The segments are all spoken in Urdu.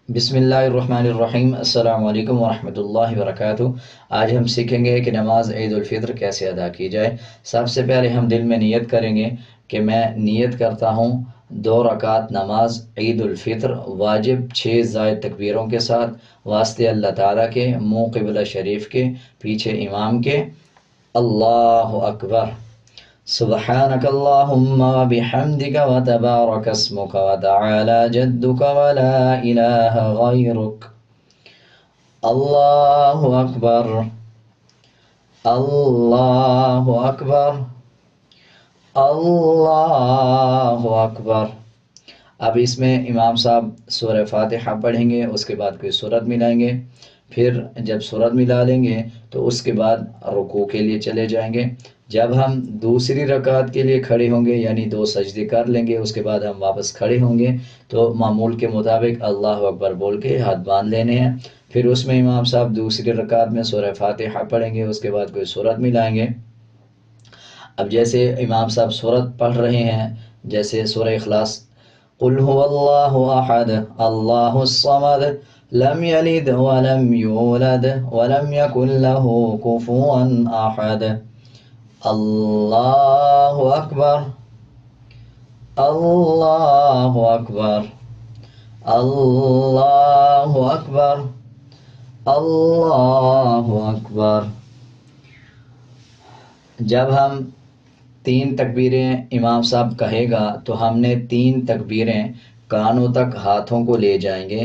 بسم اللہ الرحمن الرحیم، السلام علیکم ورحمۃ اللہ وبرکاتہ۔ آج ہم سیکھیں گے کہ نماز عید الفطر کیسے ادا کی جائے۔ سب سے پہلے ہم دل میں نیت کریں گے کہ میں نیت کرتا ہوں 2 رکعت نماز عید الفطر واجب 6 زائد تکبیروں کے ساتھ، واسطے اللہ تعالیٰ کے، منہ قبلہ شریف کے، پیچھے امام کے۔ اللہ اکبر، سبحانك اللهم وبحمدك وتبارك اسمك وتعالى جدك ولا إله غيرك۔ الله أكبر، الله أكبر، الله أكبر۔ اب اس میں امام صاحب سورہ فاتحہ پڑھیں گے، اس کے بعد کوئی سورت ملائیں گے، پھر جب سورت ملا لیں گے تو اس کے بعد رکوع کے لیے چلے جائیں گے۔ جب ہم دوسری رکعت کے لیے کھڑے ہوں گے یعنی 2 سجدے کر لیں گے، اس کے بعد ہم واپس کھڑے ہوں گے تو معمول کے مطابق اللہ اکبر بول کے ہاتھ باندھ لینے ہیں۔ پھر اس میں امام صاحب دوسری رکعت میں سورہ فاتحہ پڑھیں گے، اس کے بعد کوئی سورت ملائیں گے۔ اب جیسے امام صاحب سورت پڑھ رہے ہیں، جیسے سورہ اخلاص، قل هو اللہ احد اللہ الصمد لم یلد ولم یولد ولم یکن له کفوا احد، اللہ اکبر، اللہ اکبر، اللہ اکبر، اللہ اکبر۔ جب ہم 3 تکبیریں امام صاحب کہے گا تو ہم نے 3 تکبیریں کانوں تک ہاتھوں کو لے جائیں گے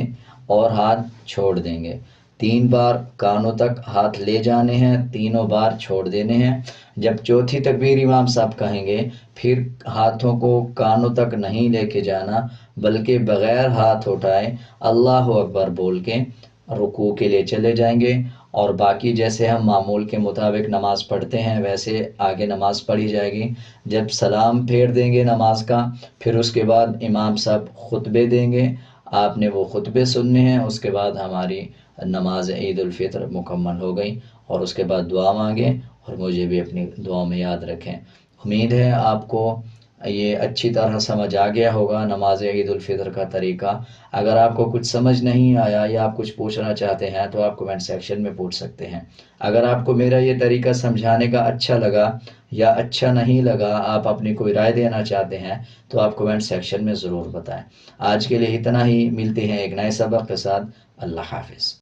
اور ہاتھ چھوڑ دیں گے۔ 3 بار کانوں تک ہاتھ لے جانے ہیں، تینوں بار چھوڑ دینے ہیں۔ جب چوتھی تکبیر امام صاحب کہیں گے پھر ہاتھوں کو کانوں تک نہیں لے کے جانا بلکہ بغیر ہاتھ اٹھائے اللہ اکبر بول کے رکوع کے لیے چلے جائیں گے، اور باقی جیسے ہم معمول کے مطابق نماز پڑھتے ہیں ویسے آگے نماز پڑھی جائے گی۔ جب سلام پھیر دیں گے نماز کا، پھر اس کے بعد امام صاحب خطبے دیں گے، آپ نے وہ خطبے سننے ہیں، اس کے بعد ہماری نماز عید الفطر مکمل ہو گئی، اور اس کے بعد دعا مانگیں اور مجھے بھی اپنی دعا میں یاد رکھیں۔ امید ہے آپ کو یہ اچھی طرح سمجھ آ گیا ہوگا نماز عید الفطر کا طریقہ۔ اگر آپ کو کچھ سمجھ نہیں آیا یا آپ کچھ پوچھنا چاہتے ہیں تو آپ کومنٹ سیکشن میں پوچھ سکتے ہیں۔ اگر آپ کو میرا یہ طریقہ سمجھانے کا اچھا لگا یا اچھا نہیں لگا، آپ اپنی کوئی رائے دینا چاہتے ہیں تو آپ کومنٹ سیکشن میں ضرور بتائیں۔ آج کے لیے اتنا ہی، ملتے ہیں ایک نئے سبق کے ساتھ۔ اللہ حافظ۔